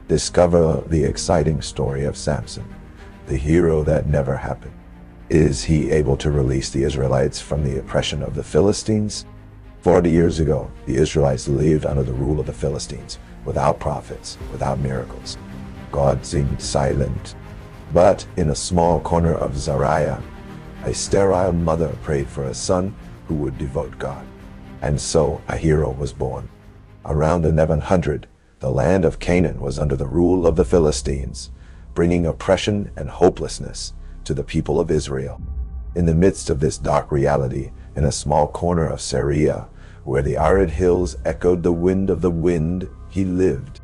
Discover the exciting story of Samson, the hero that never happened. Is he able to release the Israelites from the oppression of the Philistines? 40 years ago, the Israelites lived under the rule of the Philistines, without prophets, without miracles. God seemed silent. But in a small corner of Zariah, a sterile mother prayed for a son who would devote God. And so a hero was born. Around 1100, the land of Canaan was under the rule of the Philistines, bringing oppression and hopelessness to the people of Israel. In the midst of this dark reality, in a small corner of Syria, where the arid hills echoed the wind of the wind, he lived.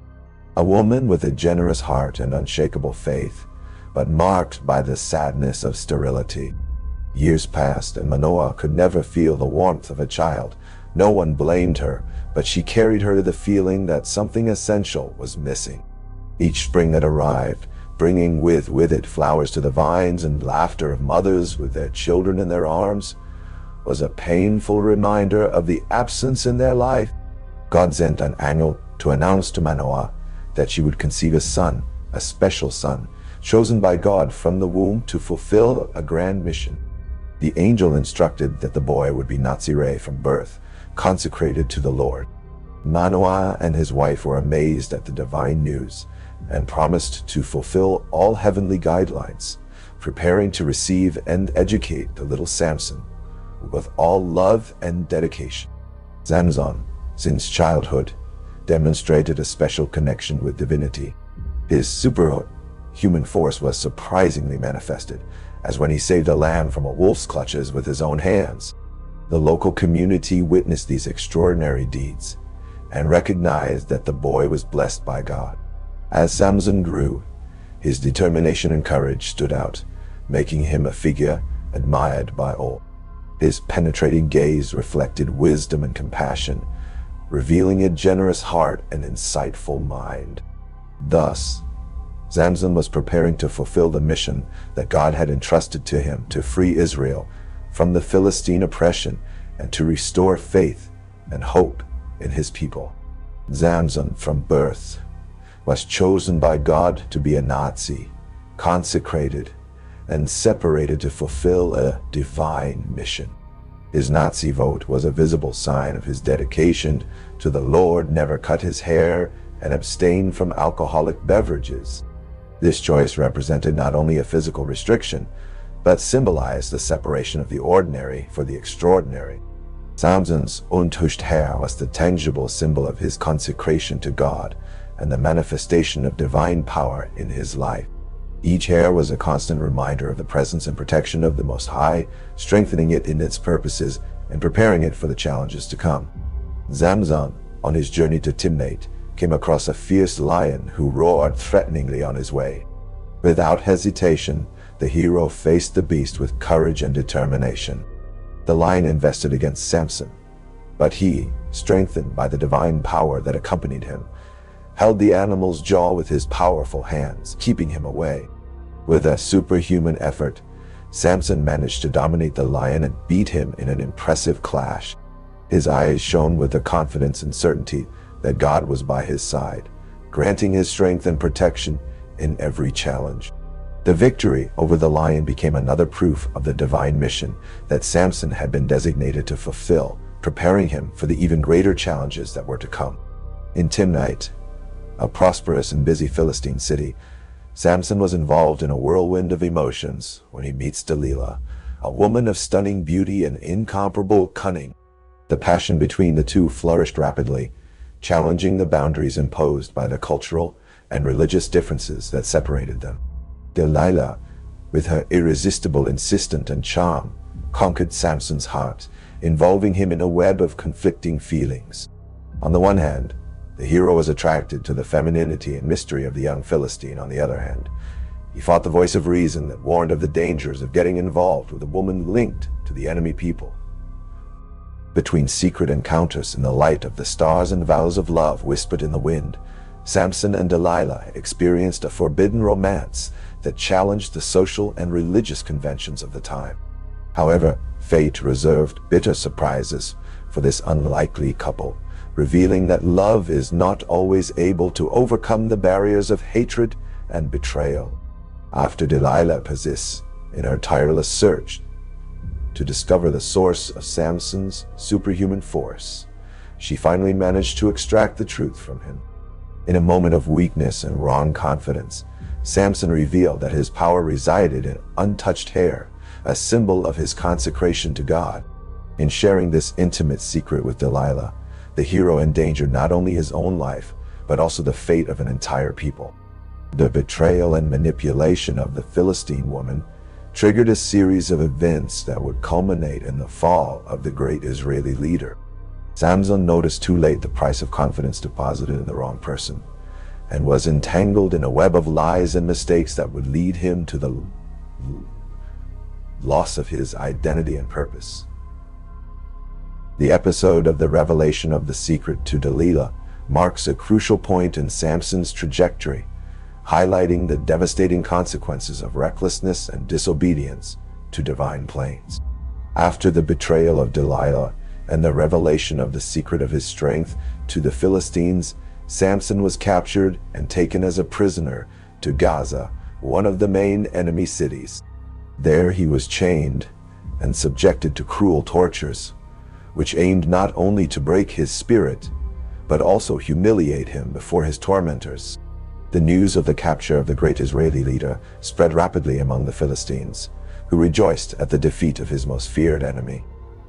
A woman with a generous heart and unshakable faith, but marked by the sadness of sterility. Years passed, and Manoah could never feel the warmth of a child. No one blamed her, but she carried her to the feeling that something essential was missing. Each spring that arrived, bringing with it flowers to the vines and laughter of mothers with their children in their arms, was a painful reminder of the absence in their life. God sent an angel to announce to Manoah that she would conceive a son, a special son, chosen by God from the womb to fulfill a grand mission. The angel instructed that the boy would be Nazireh from birth, consecrated to the Lord. Manoah and his wife were amazed at the divine news and promised to fulfill all heavenly guidelines, preparing to receive and educate the little Samson with all love and dedication. Samson, since childhood, demonstrated a special connection with divinity. His superhuman force was surprisingly manifested, as when he saved a lamb from a wolf's clutches with his own hands. The local community witnessed these extraordinary deeds and recognized that the boy was blessed by God. As Samson grew, his determination and courage stood out, making him a figure admired by all. His penetrating gaze reflected wisdom and compassion, revealing a generous heart and insightful mind. Thus, Samson was preparing to fulfill the mission that God had entrusted to him to free Israel from the Philistine oppression and to restore faith and hope in his people. Samson, from birth, was chosen by God to be a Nazi, consecrated and separated to fulfill a divine mission. His Nazi vote was a visible sign of his dedication to the Lord, never cut his hair, and abstained from alcoholic beverages. This choice represented not only a physical restriction, but symbolized the separation of the ordinary for the extraordinary. Samson's untouched hair was the tangible symbol of his consecration to God and the manifestation of divine power in his life. Each hair was a constant reminder of the presence and protection of the Most High, strengthening it in its purposes and preparing it for the challenges to come. Samson, on his journey to Timnah, came across a fierce lion who roared threateningly on his way. Without hesitation, the hero faced the beast with courage and determination. The lion invested against Samson, but he, strengthened by the divine power that accompanied him, held the animal's jaw with his powerful hands, keeping him away. With a superhuman effort, Samson managed to dominate the lion and beat him in an impressive clash. His eyes shone with the confidence and certainty that God was by his side, granting his strength and protection in every challenge. The victory over the lion became another proof of the divine mission that Samson had been designated to fulfill, preparing him for the even greater challenges that were to come. In Timnah, a prosperous and busy Philistine city, Samson was involved in a whirlwind of emotions when he meets Delilah, a woman of stunning beauty and incomparable cunning. The passion between the two flourished rapidly, challenging the boundaries imposed by the cultural and religious differences that separated them. Delilah, with her irresistible insistence and charm, conquered Samson's heart, involving him in a web of conflicting feelings. On the one hand, the hero was attracted to the femininity and mystery of the young Philistine. On the other hand, he fought the voice of reason that warned of the dangers of getting involved with a woman linked to the enemy people. Between secret encounters in the light of the stars and vows of love whispered in the wind, Samson and Delilah experienced a forbidden romance that challenged the social and religious conventions of the time. However, fate reserved bitter surprises for this unlikely couple. revealing that love is not always able to overcome the barriers of hatred and betrayal. After Delilah persists in her tireless search to discover the source of Samson's superhuman force, she finally managed to extract the truth from him. In a moment of weakness and wrong confidence, Samson revealed that his power resided in untouched hair, a symbol of his consecration to God. In sharing this intimate secret with Delilah, the hero endangered not only his own life, but also the fate of an entire people. The betrayal and manipulation of the Philistine woman triggered a series of events that would culminate in the fall of the great Israeli leader. Samson noticed too late the price of confidence deposited in the wrong person, and was entangled in a web of lies and mistakes that would lead him to the loss of his identity and purpose. The episode of the revelation of the secret to Delilah marks a crucial point in Samson's trajectory, highlighting the devastating consequences of recklessness and disobedience to divine plans. After the betrayal of Delilah and the revelation of the secret of his strength to the Philistines, Samson was captured and taken as a prisoner to Gaza, one of the main enemy cities. There he was chained and subjected to cruel tortures, which aimed not only to break his spirit, but also humiliate him before his tormentors. The news of the capture of the great Israeli leader spread rapidly among the Philistines, who rejoiced at the defeat of his most feared enemy.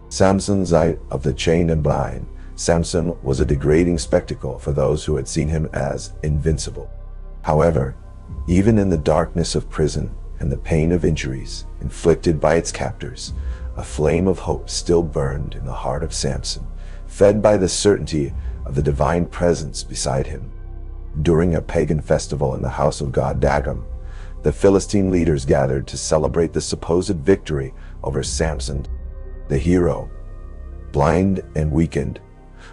Samson's sight of the chained and blind, Samson was a degrading spectacle for those who had seen him as invincible. However, even in the darkness of prison and the pain of injuries inflicted by its captors, a flame of hope still burned in the heart of Samson, fed by the certainty of the divine presence beside him. During a pagan festival in the house of god Dagon, the Philistine leaders gathered to celebrate the supposed victory over Samson. The hero, blind and weakened,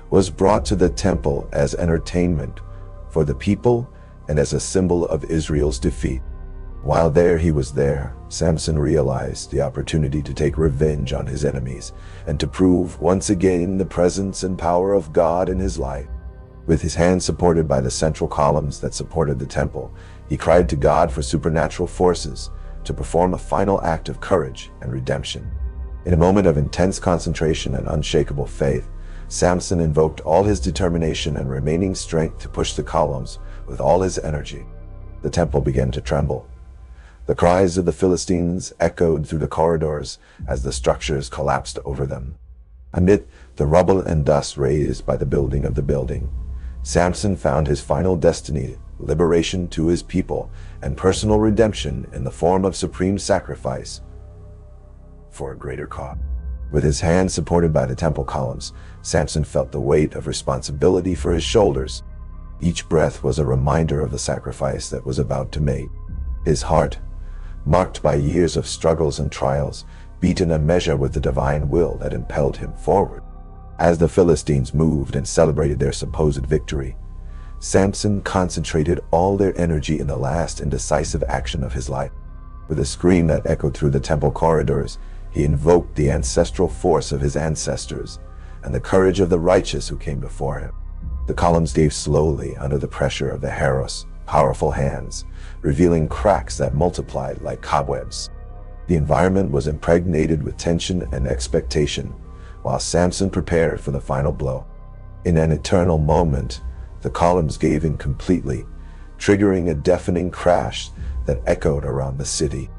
was brought to the temple as entertainment for the people and as a symbol of Israel's defeat. While he was there, Samson realized the opportunity to take revenge on his enemies and to prove once again the presence and power of God in his life. With his hands supported by the central columns that supported the temple, he cried to God for supernatural forces to perform a final act of courage and redemption. In a moment of intense concentration and unshakable faith, Samson invoked all his determination and remaining strength to push the columns with all his energy. The temple began to tremble. The cries of the Philistines echoed through the corridors as the structures collapsed over them. Amid the rubble and dust raised by the building, Samson found his final destiny, liberation to his people, and personal redemption in the form of supreme sacrifice for a greater cause. With his hands supported by the temple columns, Samson felt the weight of responsibility for his shoulders. Each breath was a reminder of the sacrifice that was about to make. His heart, marked by years of struggles and trials, beat in a measure with the divine will that impelled him forward. As the Philistines moved and celebrated their supposed victory, Samson concentrated all their energy in the last and decisive action of his life. With a scream that echoed through the temple corridors, he invoked the ancestral force of his ancestors and the courage of the righteous who came before him. The columns gave slowly under the pressure of the hero's powerful hands, revealing cracks that multiplied like cobwebs. The environment was impregnated with tension and expectation, while Samson prepared for the final blow. In an eternal moment, the columns gave in completely, triggering a deafening crash that echoed around the city.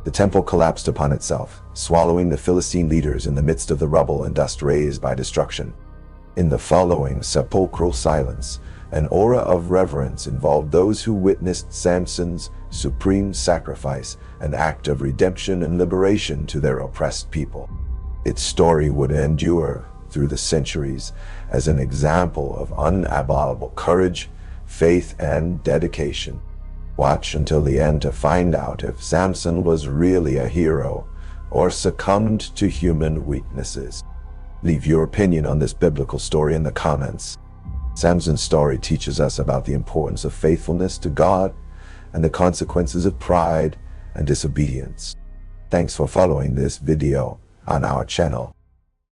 The temple collapsed upon itself, swallowing the Philistine leaders in the midst of the rubble and dust raised by destruction. In the following sepulchral silence, an aura of reverence involved those who witnessed Samson's supreme sacrifice, an act of redemption and liberation to their oppressed people. Its story would endure through the centuries as an example of unabashable courage, faith, and dedication. Watch until the end to find out if Samson was really a hero or succumbed to human weaknesses. Leave your opinion on this biblical story in the comments. Samson's story teaches us about the importance of faithfulness to God and the consequences of pride and disobedience. Thanks for following this video on our channel.